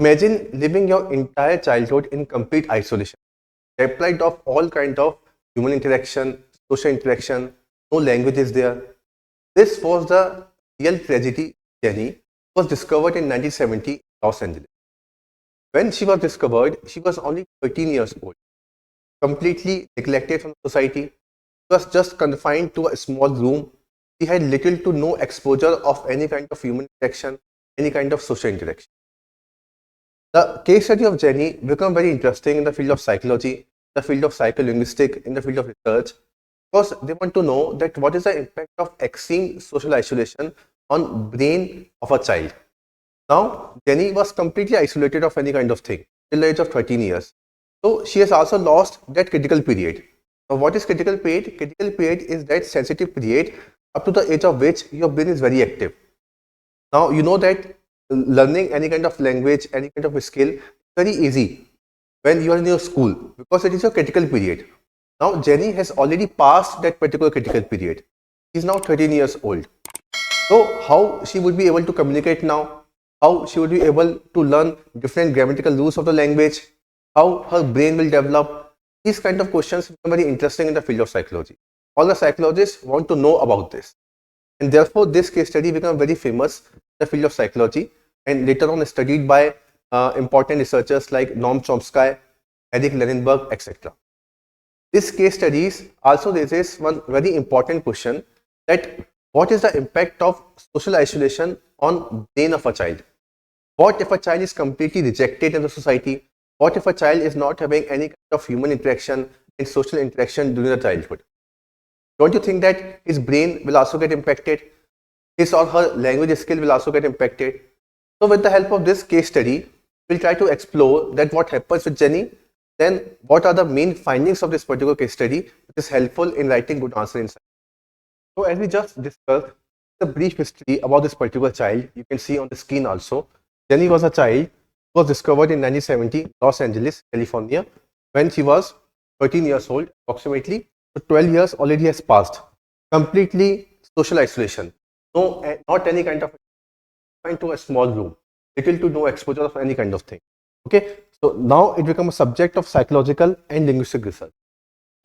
Imagine living your entire childhood in complete isolation, deprived of all kind of human interaction, social interaction, no language is there. This was the real tragedy. Jenny was discovered in 1970 in Los Angeles. When she was discovered, she was only 13 years old, completely neglected from society. She was just confined to a small room. She had little to no exposure of any kind of human interaction, any kind of social interaction. The case study of Jenny became very interesting in the field of psychology, the field of psycholinguistics, in the field of research, because they want to know that what is the impact of extreme social isolation on brain of a child. Now, Jenny was completely isolated of any kind of thing till the age of 13 years. So she has also lost that critical period. Now, what is critical period? Critical period is that sensitive period up to the age of which your brain is very active. Now, you know that learning any kind of language, any kind of skill, is very easy when you are in your school because it is your critical period. Now, Jenny has already passed that particular critical period. She is now 13 years old. So, how she would be able to communicate now? How she would be able to learn different grammatical rules of the language? How her brain will develop? These kind of questions become very interesting in the field of psychology. All the psychologists want to know about this. And therefore, this case study became very famous in the field of psychology and later on studied by important researchers like Noam Chomsky, Eric Lenenberg, etc. This case studies also raises one very important question, that what is the impact of social isolation on brain of a child? What if a child is completely rejected in the society? What if a child is not having any kind of human interaction and social interaction during the childhood? Don't you think that his brain will also get impacted? His or her language skill will also get impacted? So with the help of this case study, we'll try to explore that what happens with Jenny, then what are the main findings of this particular case study which is helpful in writing good answer in science. So as we just discussed, the brief history about this particular child, you can see on the screen also. Jenny was a child who was discovered in 1970, Los Angeles, California, when she was 13 years old approximately. So 12 years already has passed. Completely social isolation. No, not any kind of into a small room. Little to no exposure of any kind of thing. Okay. So now it becomes a subject of psychological and linguistic research.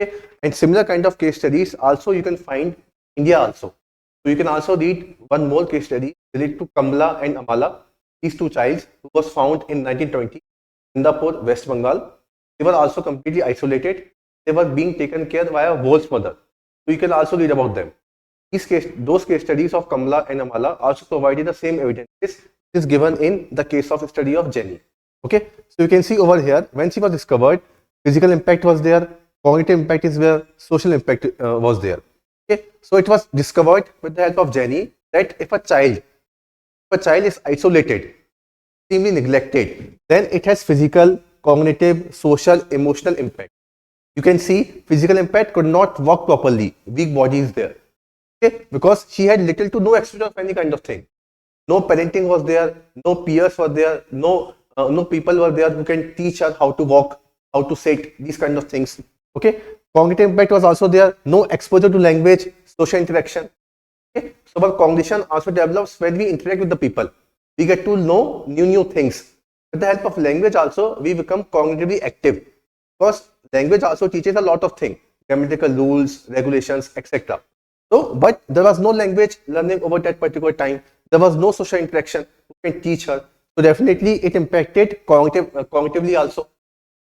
Okay. And similar kind of case studies also you can find India also. So you can also read one more case study related to Kamla and Amala. These two childs who was found in 1920, Singapore, West Bengal. They were also completely isolated. They were being taken care by a wolf's mother. So you can also read about them. Those case studies of Kamla and Amala also provided the same evidence which is given in the case of study of Jenny. Okay, so you can see over here when she was discovered, physical impact was there, cognitive impact is there, social impact was there. Okay, so it was discovered with the help of Jenny that if a child is isolated, extremely neglected, then it has physical, cognitive, social, emotional impact. You can see physical impact, could not walk properly, weak body is there. Okay, because she had little to no exposure of any kind of thing. No parenting was there, no peers were there, no people were there who can teach her how to walk, how to sit, these kind of things. Okay, cognitive impact was also there, no exposure to language, social interaction. Okay, so our cognition also develops when we interact with the people. We get to know new things. With the help of language also, we become cognitively active because language also teaches a lot of things, grammatical rules, regulations, etc. So, but there was no language learning over that particular time. There was no social interaction who can teach her. So definitely it impacted cognitively also.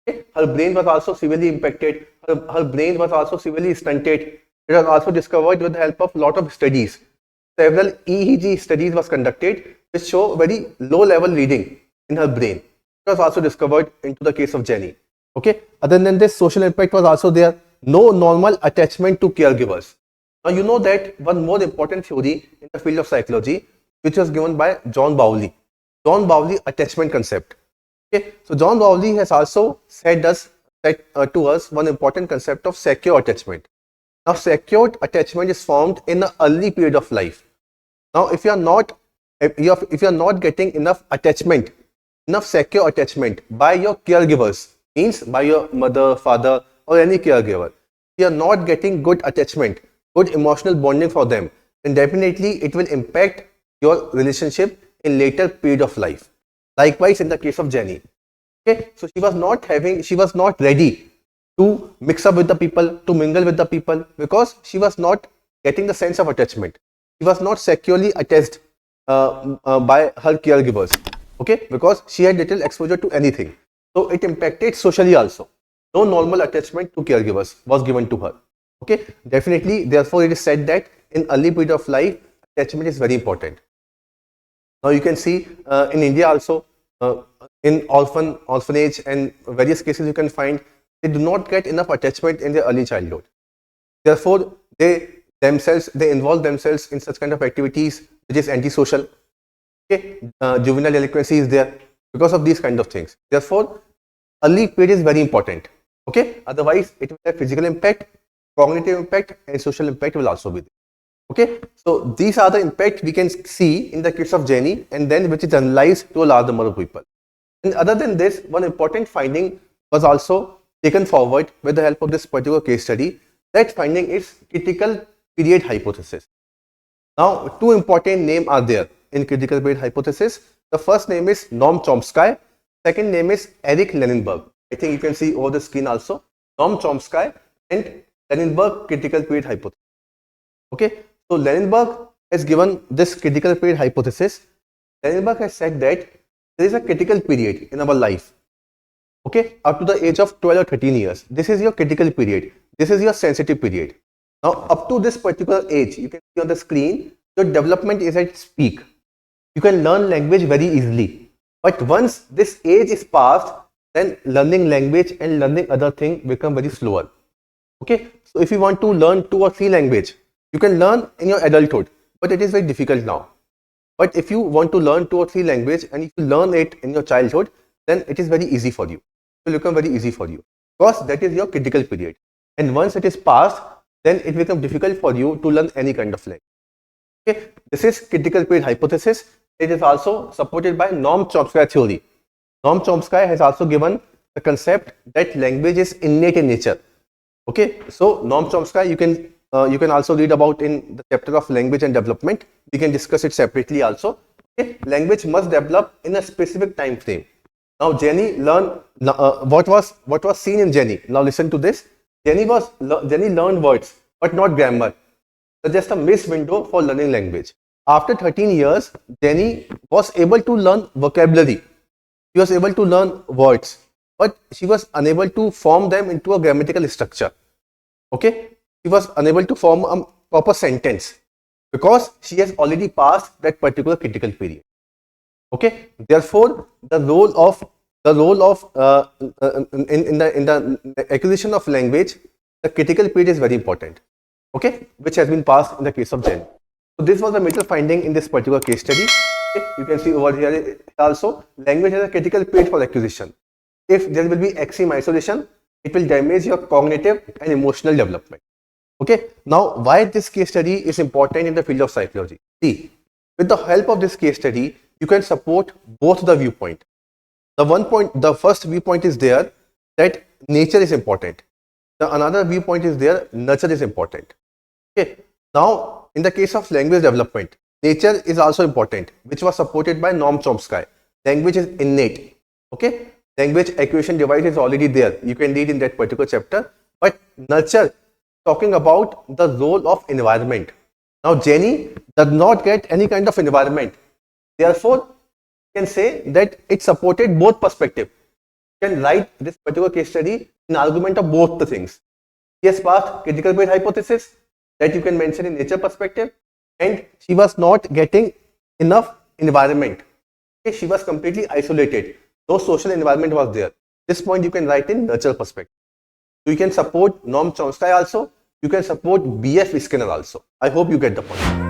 Okay? Her brain was also severely impacted. Her brain was also severely stunted. It was also discovered with the help of lot of studies. Several EEG studies was conducted which show very low level reading in her brain. It was also discovered into the case of Jenny. Okay. Other than this, social impact was also there. No normal attachment to caregivers. Now you know that one more important theory in the field of psychology, which was given by John Bowley. John Bowley attachment concept. Okay, so John Bowley has also said to us one important concept of secure attachment. Now, secure attachment is formed in the early period of life. Now, if you are not getting enough attachment, enough secure attachment by your caregivers, means by your mother, father, or any caregiver, you are not getting good attachment, good emotional bonding for them, then definitely it will impact your relationship in later period of life. Likewise, in the case of Jenny. Okay, so she was not ready to mix up with the people, to mingle with the people, because she was not getting the sense of attachment. She was not securely attached by her caregivers. Okay, because she had little exposure to anything. So it impacted socially also. No normal attachment to caregivers was given to her. Okay, definitely. Therefore, it is said that in early period of life, attachment is very important. Now you can see in India also, in orphanage and various cases you can find they do not get enough attachment in their early childhood. Therefore, they involve themselves in such kind of activities which is antisocial. Okay, juvenile delinquency is there because of these kind of things. Therefore, early period is very important. Okay, otherwise it will have physical impact, cognitive impact, and social impact will also be there. Okay, so these are the impact we can see in the case of Jenny, and then which is generalized to a large number of people. And other than this, one important finding was also taken forward with the help of this particular case study. That finding is critical period hypothesis. Now, two important names are there in critical period hypothesis. The first name is Noam Chomsky. Second name is Eric Lenenberg. I think you can see over the screen also. Noam Chomsky and Lenenberg critical period hypothesis. Okay, so Lenenberg has given this critical period hypothesis. Lenenberg has said that there is a critical period in our life. Okay, up to the age of 12 or 13 years. This is your critical period. This is your sensitive period. Now, up to this particular age, you can see on the screen, your development is at its peak. You can learn language very easily. But once this age is passed, then learning language and learning other things become very slower. Okay, so if you want to learn 2 or 3 language, you can learn in your adulthood, but it is very difficult now. But if you want to learn 2 or 3 language and if you learn it in your childhood, then it is very easy for you. It will become very easy for you because that is your critical period. And once it is passed, then it becomes difficult for you to learn any kind of language. Okay, this is critical period hypothesis. It is also supported by Noam Chomsky theory. Noam Chomsky has also given the concept that language is innate in nature. Okay, so Noam Chomsky you can also read about in the chapter of language and development. We can discuss it separately also. Okay, language must develop in a specific time frame. Now Jenny learned what was seen in Jenny. Now listen to this. Jenny learned words but not grammar. So just a missed window for learning language. After 13 years, Jenny was able to learn vocabulary. She was able to learn words, but she was unable to form them into a grammatical structure. Okay, she was unable to form a proper sentence because she has already passed that particular critical period. Okay, therefore the role of in the acquisition of language, the critical period is very important. Okay, which has been passed in the case of Jenny. So this was a major finding in this particular case study. Okay, you can see over here also language has a critical period for acquisition. If there will be extreme isolation, it will damage your cognitive and emotional development. Okay, now why this case study is important in the field of psychology? See, with the help of this case study, you can support both the viewpoint. The first viewpoint is there that nature is important. The another viewpoint is there, nurture is important. Okay, now in the case of language development, nature is also important, which was supported by Noam Chomsky. Language is innate. Okay, language acquisition device is already there. You can read in that particular chapter. But nurture, talking about the role of environment. Now Jenny does not get any kind of environment. Therefore, you can say that it supported both perspectives. You can write this particular case study in argument of both the things. She has passed critical period hypothesis that you can mention in nature perspective, and she was not getting enough environment. Okay, she was completely isolated. No social environment was there. This point you can write in nurture perspective. So you can support Noam Chomsky also. You can support B.F. Skinner also. I hope you get the point.